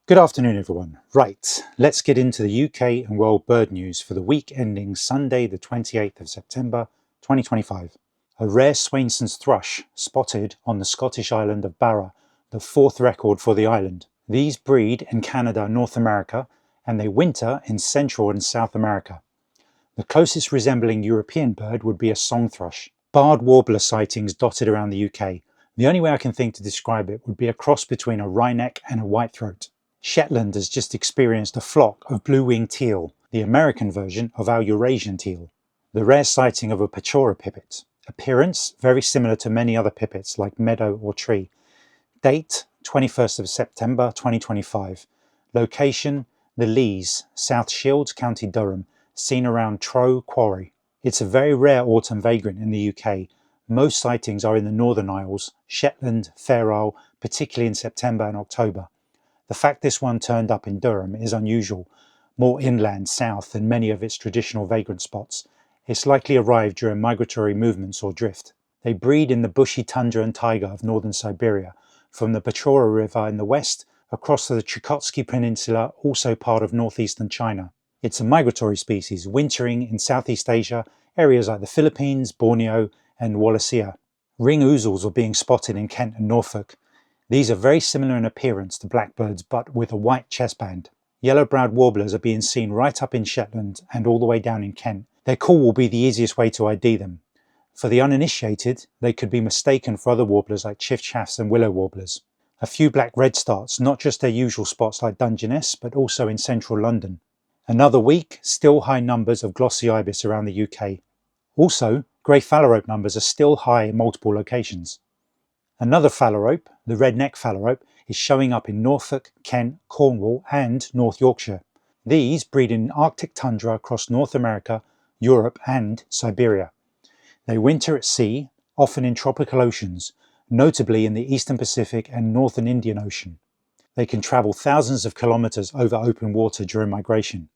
Good afternoon, everyone. Right, let's get into the UK and world bird news for the week ending Sunday, the 28th of September, 2025. A rare Swainson's thrush spotted on the Scottish island of Barra, the fourth record for the island. These breed in Canada, North America, and they winter in Central and South America. The closest resembling European bird would be a song thrush. Barred warbler sightings dotted around the UK. The only way I can think to describe it would be a cross between a wryneck and a whitethroat. Shetland has just experienced a flock of blue-winged teal, the American version of our Eurasian teal. The rare sighting of a Pechora pipit. Appearance very similar to many other pipits like meadow or tree. Date 21st of September 2025. Location the Lees, South Shields, County Durham, seen around Trow Quarry. It's a very rare autumn vagrant in the UK. Most sightings are in the Northern Isles, Shetland, Fair Isle, particularly in September and October. The fact this one turned up in Durham is unusual, more inland south than many of its traditional vagrant spots. It's likely arrived during migratory movements or drift. They breed in the bushy tundra and taiga of northern Siberia, from the Pechora River in the west, across the Chukotsky Peninsula, also part of northeastern China. It's a migratory species, wintering in Southeast Asia, areas like the Philippines, Borneo, and Wallacea. Ring ouzels are being spotted in Kent and Norfolk. These are very similar in appearance to blackbirds, but with a white chestband. Yellow-browed warblers are being seen right up in Shetland and all the way down in Kent. Their call will be the easiest way to ID them. For the uninitiated, they could be mistaken for other warblers like chiffchaffs and willow warblers. A few black redstarts, not just their usual spots like Dungeness, but also in central London. Another week, still high numbers of glossy ibis around the UK. Also, grey phalarope numbers are still high in multiple locations. Another phalarope, the red-necked phalarope, is showing up in Norfolk, Kent, Cornwall and North Yorkshire. These breed in Arctic tundra across North America, Europe and Siberia. They winter at sea, often in tropical oceans, notably in the Eastern Pacific and Northern Indian Ocean. They can travel thousands of kilometres over open water during migration.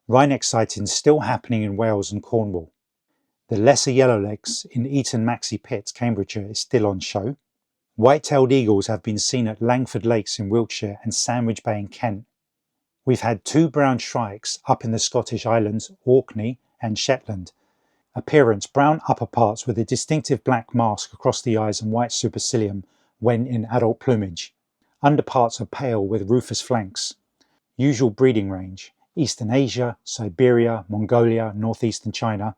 Wryneck sightings still happening in Wales and Cornwall. The lesser yellowlegs in Eton Maxey Pit, Cambridgeshire, is still on show. White-tailed eagles have been seen at Langford Lakes in Wiltshire and Sandwich Bay in Kent. We've had two brown shrikes up in the Scottish Islands, Orkney and Shetland. Appearance brown upper parts with a distinctive black mask across the eyes and white supercilium when in adult plumage. Underparts are pale with rufous flanks. Usual breeding range: Eastern Asia, Siberia, Mongolia, northeastern China,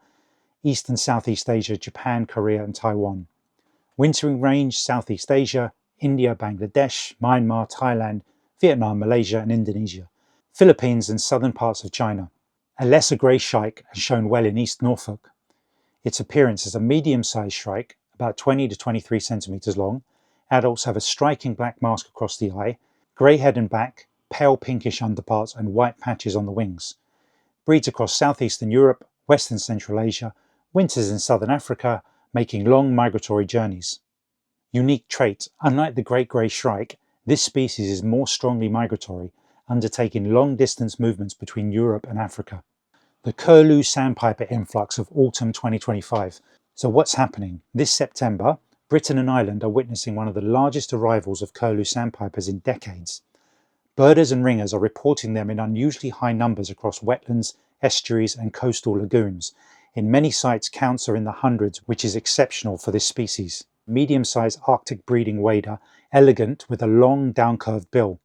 East and Southeast Asia, Japan, Korea and Taiwan. Wintering range: Southeast Asia, India, Bangladesh, Myanmar, Thailand, Vietnam, Malaysia and Indonesia. Philippines and southern parts of China. A lesser grey shrike has shown well in East Norfolk. Its appearance is a medium-sized shrike, about 20 to 23 centimetres long. Adults have a striking black mask across the eye, grey head and back, pale pinkish underparts and white patches on the wings. Breeds across southeastern Europe, western Central Asia, winters in southern Africa, making long migratory journeys. Unique trait: unlike the great grey shrike, this species is more strongly migratory, undertaking long-distance movements between Europe and Africa. The curlew sandpiper influx of autumn 2025. So what's happening? This September, Britain and Ireland are witnessing one of the largest arrivals of curlew sandpipers in decades. Birders and ringers are reporting them in unusually high numbers across wetlands, estuaries and coastal lagoons. In many sites, counts are in the hundreds, which is exceptional for this species. Medium-sized Arctic breeding wader, elegant with a long down-curved bill.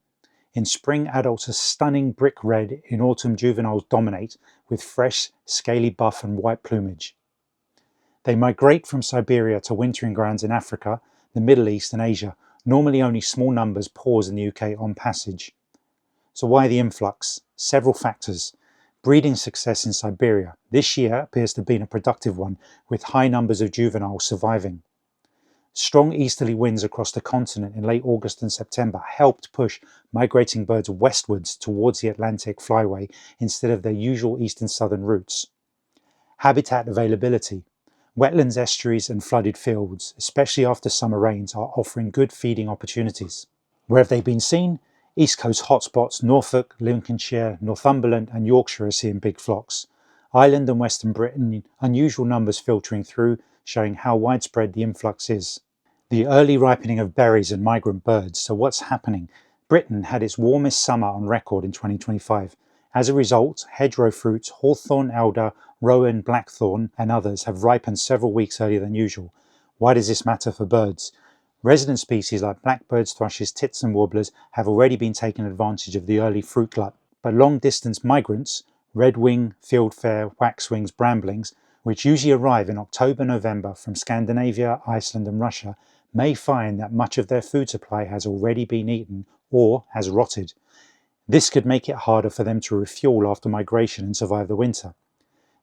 In spring, adults are stunning brick red. In autumn, juveniles dominate with fresh, scaly buff and white plumage. They migrate from Siberia to wintering grounds in Africa, the Middle East and Asia. Normally only small numbers pause in the UK on passage. So why the influx? Several factors. Breeding success in Siberia. This year appears to have been a productive one, with high numbers of juveniles surviving. Strong easterly winds across the continent in late August and September helped push migrating birds westwards towards the Atlantic flyway instead of their usual east and southern routes. Habitat availability. Wetlands, estuaries and flooded fields, especially after summer rains, are offering good feeding opportunities. Where have they been seen? East Coast hotspots: Norfolk, Lincolnshire, Northumberland and Yorkshire are seeing big flocks. Ireland and Western Britain, unusual numbers filtering through, showing how widespread the influx is. The early ripening of berries and migrant birds. So what's happening? Britain had its warmest summer on record in 2025. As a result, hedgerow fruits, hawthorn, elder, rowan, blackthorn, and others have ripened several weeks earlier than usual. Why does this matter for birds? Resident species like blackbirds, thrushes, tits, and warblers have already been taking advantage of the early fruit glut, but long-distance migrants, redwing, fieldfare, waxwings, bramblings, which usually arrive in October-November from Scandinavia, Iceland, and Russia, may find that much of their food supply has already been eaten or has rotted. This could make it harder for them to refuel after migration and survive the winter.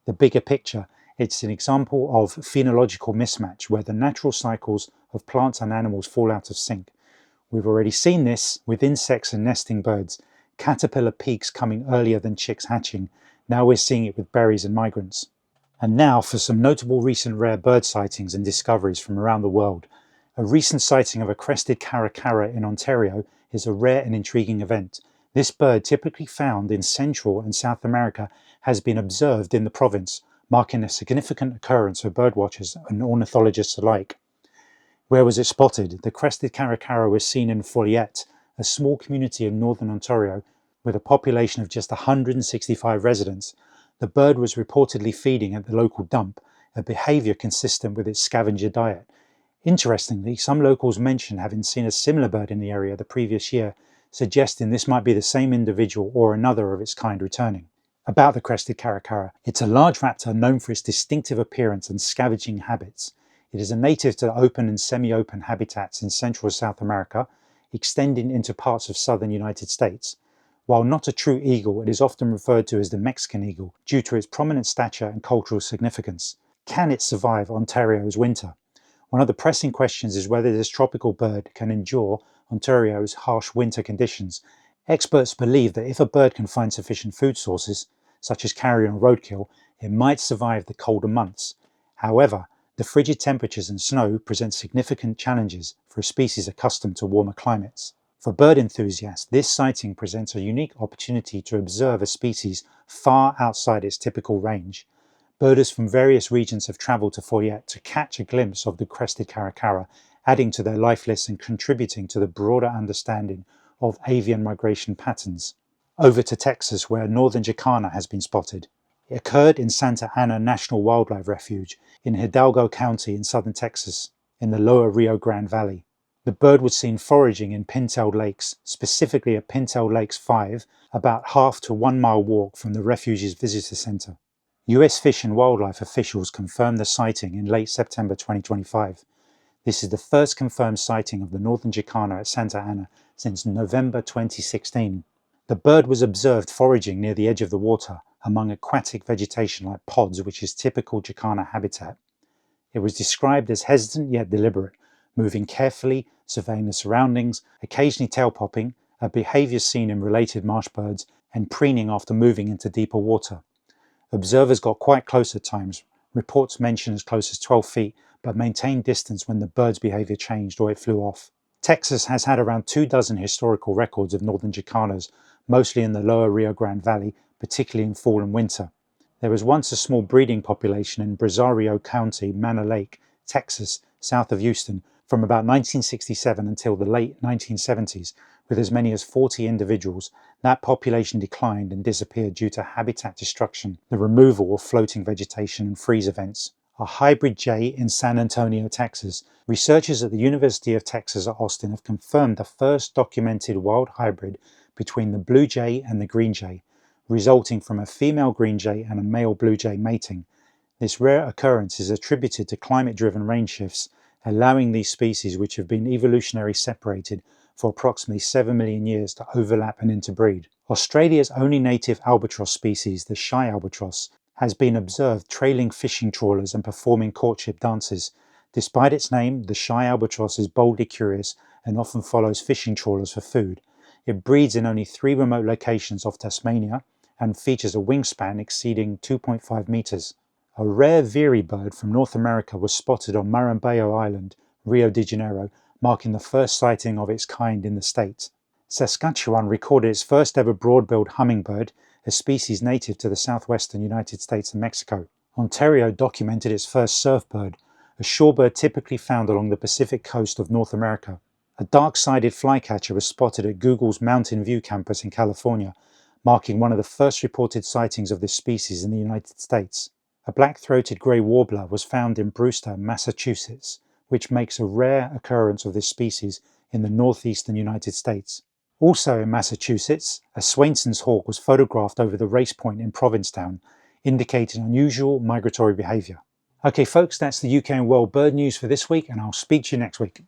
The bigger picture, it's an example of phenological mismatch where the natural cycles of plants and animals fall out of sync. We've already seen this with insects and nesting birds, caterpillar peaks coming earlier than chicks hatching. Now we're seeing it with berries and migrants. And now for some notable recent rare bird sightings and discoveries from around the world. A recent sighting of a crested caracara in Ontario is a rare and intriguing event. This bird, typically found in Central and South America, has been observed in the province, marking a significant occurrence for birdwatchers and ornithologists alike. Where was it spotted? The crested caracara was seen in Folliette, a small community in northern Ontario with a population of just 165 residents. The bird was reportedly feeding at the local dump, a behaviour consistent with its scavenger diet. Interestingly, some locals mentioned having seen a similar bird in the area the previous year, suggesting this might be the same individual or another of its kind returning. About the crested caracara, it's a large raptor known for its distinctive appearance and scavenging habits. It is a native to open and semi-open habitats in Central and South America, extending into parts of southern United States. While not a true eagle, it is often referred to as the Mexican eagle due to its prominent stature and cultural significance. Can it survive Ontario's winter? One of the pressing questions is whether this tropical bird can endure Ontario's harsh winter conditions. Experts believe that if a bird can find sufficient food sources, such as carrion or roadkill, it might survive the colder months. However, the frigid temperatures and snow present significant challenges for a species accustomed to warmer climates. For bird enthusiasts, this sighting presents a unique opportunity to observe a species far outside its typical range. Birders from various regions have travelled to Folliette to catch a glimpse of the crested caracara, adding to their life list and contributing to the broader understanding of avian migration patterns. Over to Texas, where northern jacana has been spotted. It occurred in Santa Ana National Wildlife Refuge in Hidalgo County in southern Texas, in the lower Rio Grande Valley. The bird was seen foraging in Pintail Lakes, specifically at Pintail Lakes 5, about half to 1 mile walk from the refuge's visitor center. US Fish and Wildlife officials confirmed the sighting in late September 2025. This is the first confirmed sighting of the northern jacana at Santa Ana since November 2016. The bird was observed foraging near the edge of the water, among aquatic vegetation like pods, which is typical jacana habitat. It was described as hesitant yet deliberate, moving carefully, surveying the surroundings, occasionally tail popping, a behaviour seen in related marsh birds, and preening after moving into deeper water. Observers got quite close at times. Reports mention as close as 12 feet, but maintained distance when the bird's behaviour changed or it flew off. Texas has had around 24 historical records of northern jacanas, mostly in the lower Rio Grande Valley, particularly in fall and winter. There was once a small breeding population in Brazario County, Manor Lake, Texas, south of Houston, from about 1967 until the late 1970s, with as many as 40 individuals. That population declined and disappeared due to habitat destruction, the removal of floating vegetation and freeze events. A hybrid jay in San Antonio, Texas. Researchers at the University of Texas at Austin have confirmed the first documented wild hybrid between the blue jay and the green jay, resulting from a female green jay and a male blue jay mating. This rare occurrence is attributed to climate-driven range shifts, allowing these species, which have been evolutionarily separated for approximately 7 million years, to overlap and interbreed. Australia's only native albatross species, the shy albatross, has been observed trailing fishing trawlers and performing courtship dances. Despite its name, the shy albatross is boldly curious and often follows fishing trawlers for food. It breeds in only 3 remote locations off Tasmania and features a wingspan exceeding 2.5 meters. A rare veery bird from North America was spotted on Marambao Island, Rio de Janeiro, marking the first sighting of its kind in the state. Saskatchewan recorded its first ever broad-billed hummingbird, a species native to the southwestern United States and Mexico. Ontario documented its first surf bird, a shorebird typically found along the Pacific coast of North America. A dark-sided flycatcher was spotted at Google's Mountain View campus in California, marking one of the first reported sightings of this species in the United States. A black-throated grey warbler was found in Brewster, Massachusetts, which makes a rare occurrence of this species in the northeastern United States. Also in Massachusetts, a Swainson's hawk was photographed over the race point in Provincetown, indicating unusual migratory behaviour. Okay folks, that's the UK and World Bird News for this week, and I'll speak to you next week.